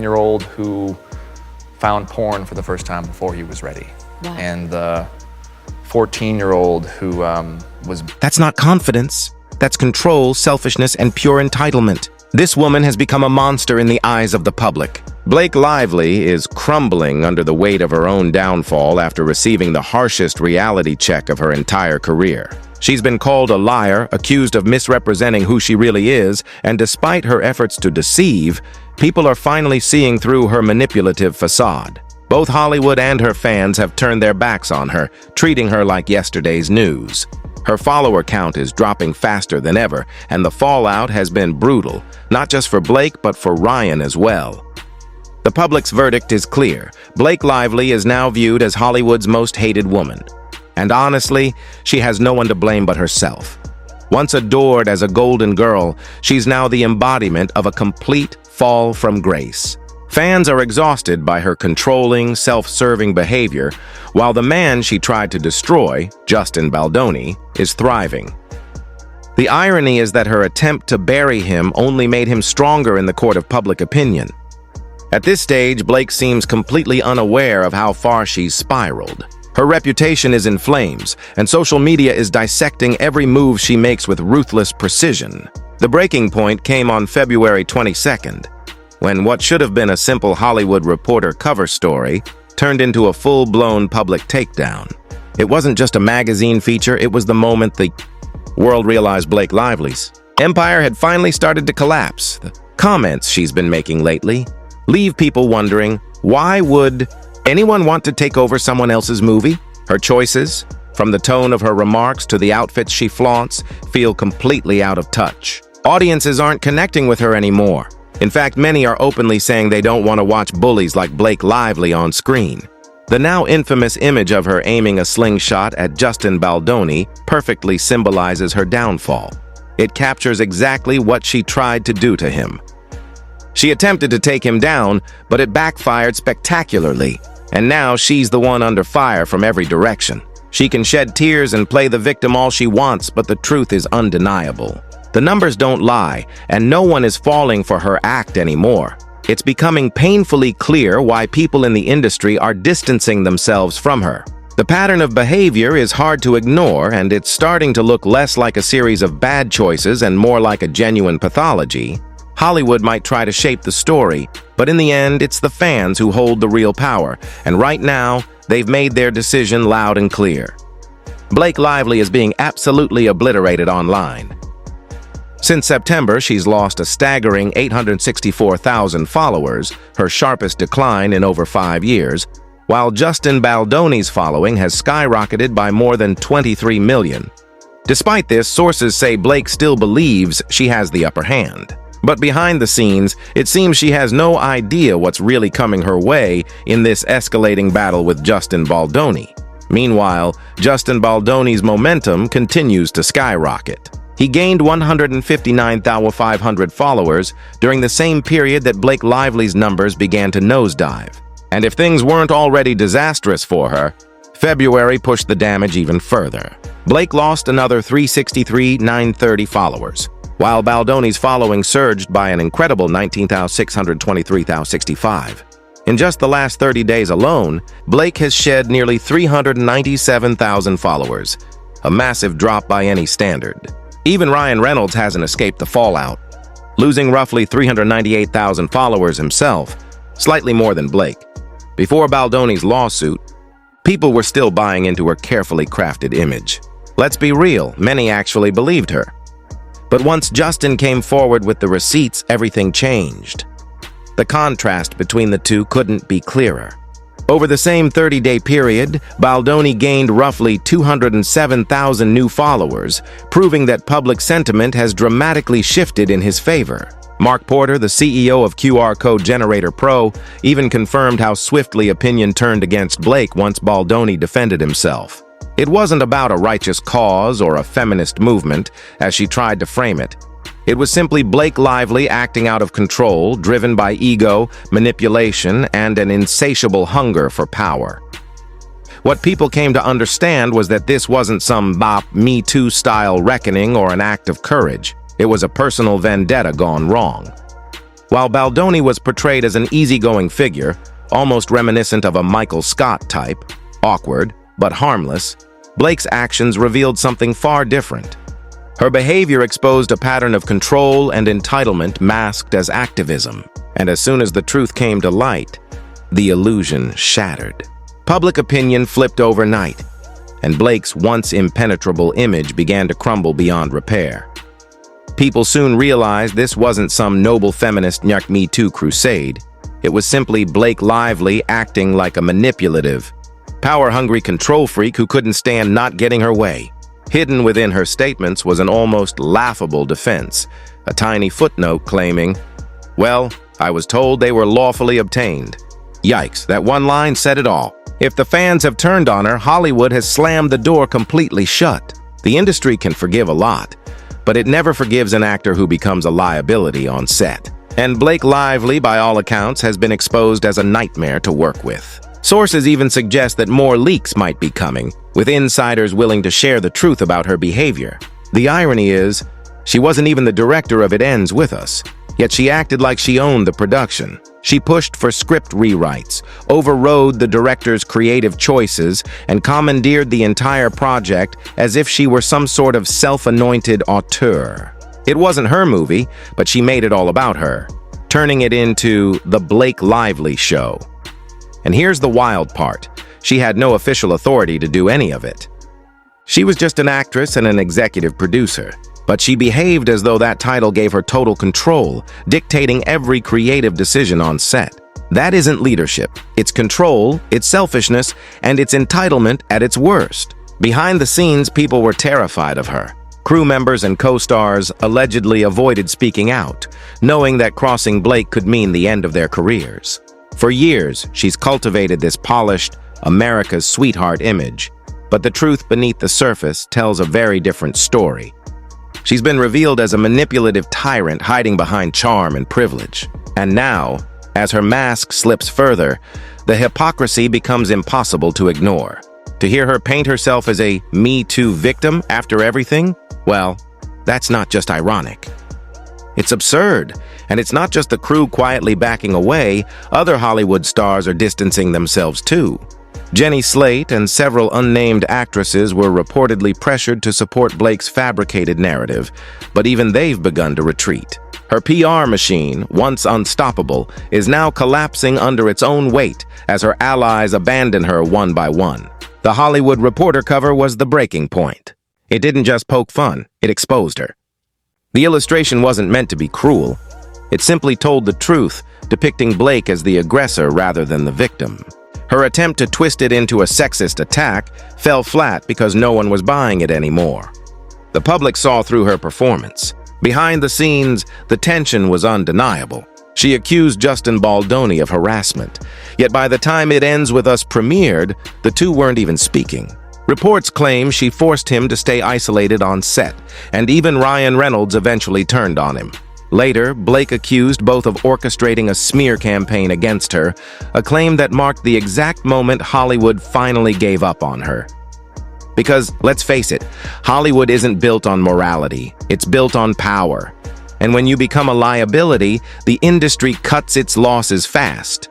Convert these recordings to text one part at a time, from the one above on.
14-year-old who found porn for the first time before he was ready. Wow. And the 14-year-old who was... That's not confidence. That's control, selfishness, and pure entitlement. This woman has become a monster in the eyes of the public. Blake Lively is crumbling under the weight of her own downfall after receiving the harshest reality check of her entire career. She's been called a liar, accused of misrepresenting who she really is, and despite her efforts to deceive, people are finally seeing through her manipulative facade. Both Hollywood and her fans have turned their backs on her, treating her like yesterday's news. Her follower count is dropping faster than ever, and the fallout has been brutal, not just for Blake, but for Ryan as well. The public's verdict is clear. Blake Lively is now viewed as Hollywood's most hated woman. And honestly, she has no one to blame but herself. Once adored as a golden girl, she's now the embodiment of a complete fall from grace. Fans are exhausted by her controlling, self-serving behavior, while the man she tried to destroy, Justin Baldoni, is thriving. The irony is that her attempt to bury him only made him stronger in the court of public opinion. At this stage, Blake seems completely unaware of how far she's spiraled. Her reputation is in flames, and social media is dissecting every move she makes with ruthless precision. The breaking point came on February 22nd, when what should have been a simple Hollywood Reporter cover story turned into a full-blown public takedown. It wasn't just a magazine feature, it was the moment the world realized Blake Lively's empire had finally started to collapse. The comments she's been making lately leave people wondering, why would anyone want to take over someone else's movie? Her choices, from the tone of her remarks to the outfits she flaunts, feel completely out of touch. Audiences aren't connecting with her anymore. In fact, many are openly saying they don't want to watch bullies like Blake Lively on screen. The now infamous image of her aiming a slingshot at Justin Baldoni perfectly symbolizes her downfall. It captures exactly what she tried to do to him. She attempted to take him down, but it backfired spectacularly, and now she's the one under fire from every direction. She can shed tears and play the victim all she wants, but the truth is undeniable. The numbers don't lie, and no one is falling for her act anymore. It's becoming painfully clear why people in the industry are distancing themselves from her. The pattern of behavior is hard to ignore, and it's starting to look less like a series of bad choices and more like a genuine pathology. Hollywood might try to shape the story, but in the end, it's the fans who hold the real power, and right now, they've made their decision loud and clear. Blake Lively is being absolutely obliterated online. Since September, she's lost a staggering 864,000 followers, her sharpest decline in over 5 years, while Justin Baldoni's following has skyrocketed by more than 23 million. Despite this, sources say Blake still believes she has the upper hand. But behind the scenes, it seems she has no idea what's really coming her way in this escalating battle with Justin Baldoni. Meanwhile, Justin Baldoni's momentum continues to skyrocket. He gained 159,500 followers during the same period that Blake Lively's numbers began to nosedive. And if things weren't already disastrous for her, February pushed the damage even further. Blake lost another 363,930 followers, while Baldoni's following surged by an incredible 19,623,065. In just the last 30 days alone, Blake has shed nearly 397,000 followers, a massive drop by any standard. Even Ryan Reynolds hasn't escaped the fallout, losing roughly 398,000 followers himself, slightly more than Blake. Before Baldoni's lawsuit, people were still buying into her carefully crafted image. Let's be real, many actually believed her. But once Justin came forward with the receipts, everything changed. The contrast between the two couldn't be clearer. Over the same 30-day period, Baldoni gained roughly 207,000 new followers, proving that public sentiment has dramatically shifted in his favor. Mark Porter, the CEO of QR Code Generator Pro, even confirmed how swiftly opinion turned against Blake once Baldoni defended himself. It wasn't about a righteous cause or a feminist movement, as she tried to frame it. It was simply Blake Lively acting out of control, driven by ego, manipulation, and an insatiable hunger for power. What people came to understand was that this wasn't some bop Me Too-style reckoning or an act of courage. It was a personal vendetta gone wrong. While Baldoni was portrayed as an easygoing figure, almost reminiscent of a Michael Scott type, awkward but harmless, Blake's actions revealed something far different. Her behavior exposed a pattern of control and entitlement masked as activism, and as soon as the truth came to light, the illusion shattered. Public opinion flipped overnight, and Blake's once impenetrable image began to crumble beyond repair. People soon realized this wasn't some noble feminist Nyuk Me Too crusade. It was simply Blake Lively acting like a manipulative, power-hungry control freak who couldn't stand not getting her way. Hidden within her statements was an almost laughable defense, a tiny footnote claiming, "Well, I was told they were lawfully obtained." Yikes, that one line said it all. If the fans have turned on her, Hollywood has slammed the door completely shut. The industry can forgive a lot, but it never forgives an actor who becomes a liability on set. And Blake Lively, by all accounts, has been exposed as a nightmare to work with. Sources even suggest that more leaks might be coming, with insiders willing to share the truth about her behavior. The irony is, she wasn't even the director of It Ends With Us, yet she acted like she owned the production. She pushed for script rewrites, overrode the director's creative choices, and commandeered the entire project as if she were some sort of self-anointed auteur. It wasn't her movie, but she made it all about her, turning it into The Blake Lively Show. And here's the wild part. She had no official authority to do any of it. She was just an actress and an executive producer, but she behaved as though that title gave her total control, dictating every creative decision on set. That isn't leadership. It's control, it's selfishness, and it's entitlement at its worst. Behind the scenes, people were terrified of her. Crew members and co-stars allegedly avoided speaking out, knowing that crossing Blake could mean the end of their careers. For years, she's cultivated this polished, America's sweetheart image, but the truth beneath the surface tells a very different story. She's been revealed as a manipulative tyrant hiding behind charm and privilege. And now, as her mask slips further, the hypocrisy becomes impossible to ignore. To hear her paint herself as a Me Too victim after everything, well, that's not just ironic. It's absurd, and it's not just the crew quietly backing away, other Hollywood stars are distancing themselves too. Jenny Slate and several unnamed actresses were reportedly pressured to support Blake's fabricated narrative, but even they've begun to retreat. Her PR machine, once unstoppable, is now collapsing under its own weight as her allies abandon her one by one. The Hollywood Reporter cover was the breaking point. It didn't just poke fun, it exposed her. The illustration wasn't meant to be cruel. It simply told the truth, depicting Blake as the aggressor rather than the victim. Her attempt to twist it into a sexist attack fell flat because no one was buying it anymore. The public saw through her performance. Behind the scenes, the tension was undeniable. She accused Justin Baldoni of harassment, yet by the time It Ends With Us premiered, the two weren't even speaking. Reports claim she forced him to stay isolated on set, and even Ryan Reynolds eventually turned on him. Later, Blake accused both of orchestrating a smear campaign against her, a claim that marked the exact moment Hollywood finally gave up on her. Because, let's face it, Hollywood isn't built on morality, it's built on power. And when you become a liability, the industry cuts its losses fast.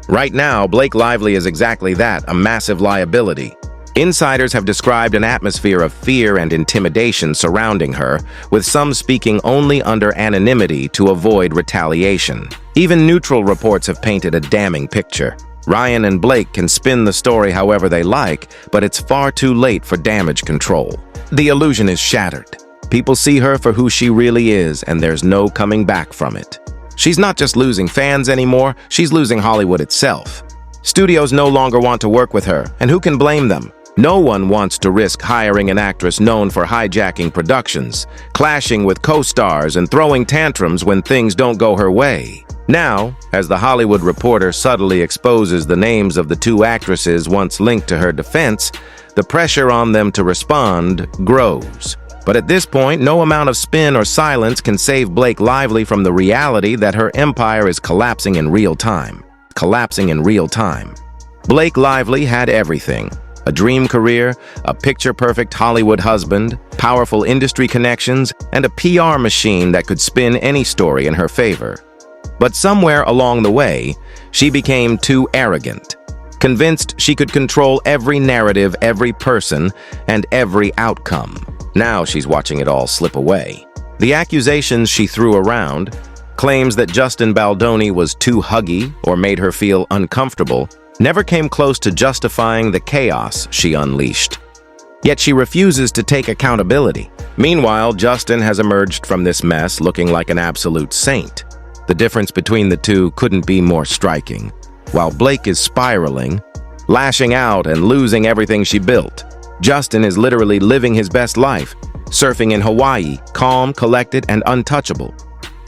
Right now, Blake Lively is exactly that, a massive liability. Insiders have described an atmosphere of fear and intimidation surrounding her, with some speaking only under anonymity to avoid retaliation. Even neutral reports have painted a damning picture. Ryan and Blake can spin the story however they like, but it's far too late for damage control. The illusion is shattered. People see her for who she really is, and there's no coming back from it. She's not just losing fans anymore, she's losing Hollywood itself. Studios no longer want to work with her, and who can blame them? No one wants to risk hiring an actress known for hijacking productions, clashing with co-stars, and throwing tantrums when things don't go her way. Now, as the Hollywood Reporter subtly exposes the names of the two actresses once linked to her defense, the pressure on them to respond grows. But at this point, no amount of spin or silence can save Blake Lively from the reality that her empire is collapsing in real time. Blake Lively had everything. A dream career, a picture-perfect Hollywood husband, powerful industry connections, and a PR machine that could spin any story in her favor. But somewhere along the way, she became too arrogant, convinced she could control every narrative, every person, and every outcome. Now she's watching it all slip away. The accusations she threw around, claims that Justin Baldoni was too huggy or made her feel uncomfortable, never came close to justifying the chaos she unleashed. Yet she refuses to take accountability. Meanwhile, Justin has emerged from this mess looking like an absolute saint. The difference between the two couldn't be more striking. While Blake is spiraling, lashing out and losing everything she built, Justin is literally living his best life, surfing in Hawaii, calm, collected, and untouchable.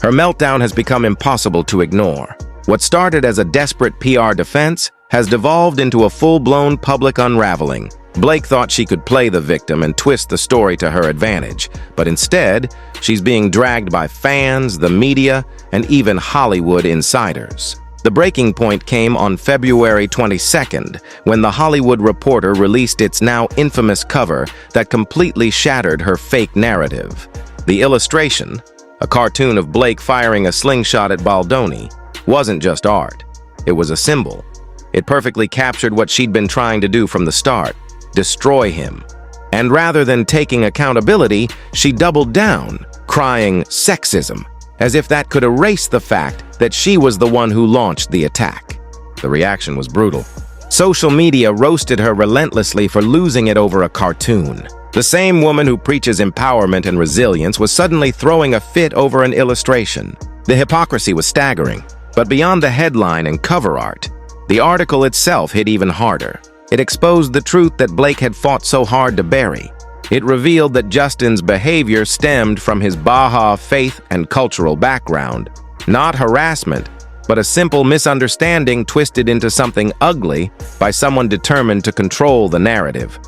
Her meltdown has become impossible to ignore. What started as a desperate PR defense has devolved into a full-blown public unraveling. Blake thought she could play the victim and twist the story to her advantage, but instead, she's being dragged by fans, the media, and even Hollywood insiders. The breaking point came on February 22nd, when The Hollywood Reporter released its now infamous cover that completely shattered her fake narrative. The illustration, a cartoon of Blake firing a slingshot at Baldoni, wasn't just art. It was a symbol. It perfectly captured what she'd been trying to do from the start: destroy him. And rather than taking accountability, she doubled down, crying sexism, as if that could erase the fact that she was the one who launched the attack. The reaction was brutal. Social media roasted her relentlessly for losing it over a cartoon. The same woman who preaches empowerment and resilience was suddenly throwing a fit over an illustration. The hypocrisy was staggering, but beyond the headline and cover art, the article itself hit even harder. It exposed the truth that Blake had fought so hard to bury. It revealed that Justin's behavior stemmed from his Baha'i faith and cultural background. Not harassment, but a simple misunderstanding twisted into something ugly by someone determined to control the narrative.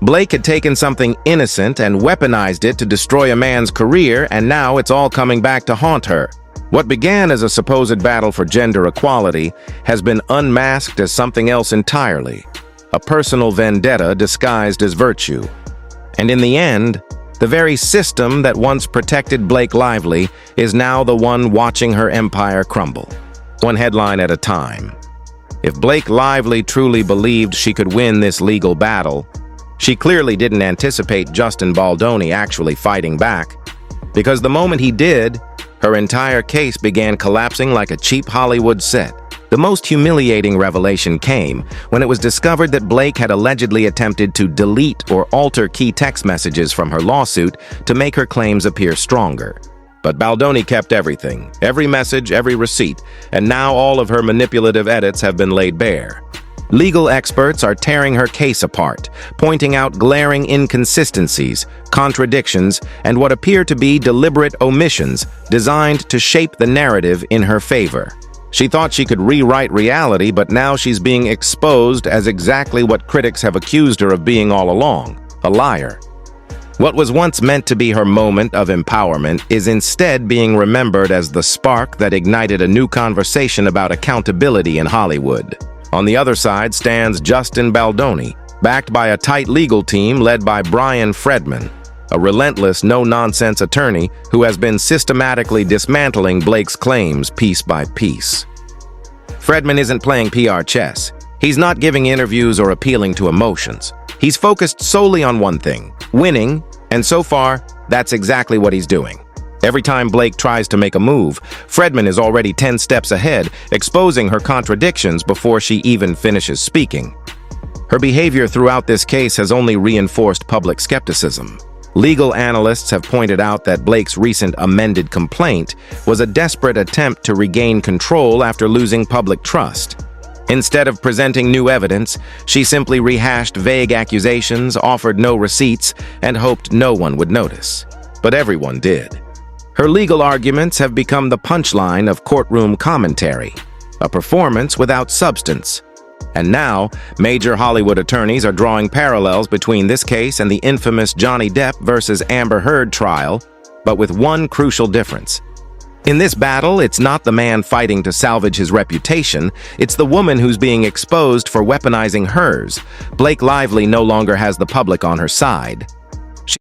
Blake had taken something innocent and weaponized it to destroy a man's career, and now it's all coming back to haunt her. What began as a supposed battle for gender equality has been unmasked as something else entirely, a personal vendetta disguised as virtue. And in the end, the very system that once protected Blake Lively is now the one watching her empire crumble. One headline at a time. If Blake Lively truly believed she could win this legal battle, she clearly didn't anticipate Justin Baldoni actually fighting back, because the moment he did, her entire case began collapsing like a cheap Hollywood set. The most humiliating revelation came when it was discovered that Blake had allegedly attempted to delete or alter key text messages from her lawsuit to make her claims appear stronger. But Baldoni kept everything, every message, every receipt, and now all of her manipulative edits have been laid bare. Legal experts are tearing her case apart, pointing out glaring inconsistencies, contradictions, and what appear to be deliberate omissions designed to shape the narrative in her favor. She thought she could rewrite reality, but now she's being exposed as exactly what critics have accused her of being all along, a liar. What was once meant to be her moment of empowerment is instead being remembered as the spark that ignited a new conversation about accountability in Hollywood. On the other side stands Justin Baldoni, backed by a tight legal team led by Brian Fredman, a relentless, no-nonsense attorney who has been systematically dismantling Blake's claims piece by piece. Fredman isn't playing PR chess. He's not giving interviews or appealing to emotions. He's focused solely on one thing: winning, and so far, that's exactly what he's doing. Every time Blake tries to make a move, Fredman is already 10 steps ahead, exposing her contradictions before she even finishes speaking. Her behavior throughout this case has only reinforced public skepticism. Legal analysts have pointed out that Blake's recent amended complaint was a desperate attempt to regain control after losing public trust. Instead of presenting new evidence, she simply rehashed vague accusations, offered no receipts, and hoped no one would notice. But everyone did. Her legal arguments have become the punchline of courtroom commentary, a performance without substance. And now, major Hollywood attorneys are drawing parallels between this case and the infamous Johnny Depp versus Amber Heard trial, but with one crucial difference. In this battle, it's not the man fighting to salvage his reputation, it's the woman who's being exposed for weaponizing hers. Blake Lively no longer has the public on her side.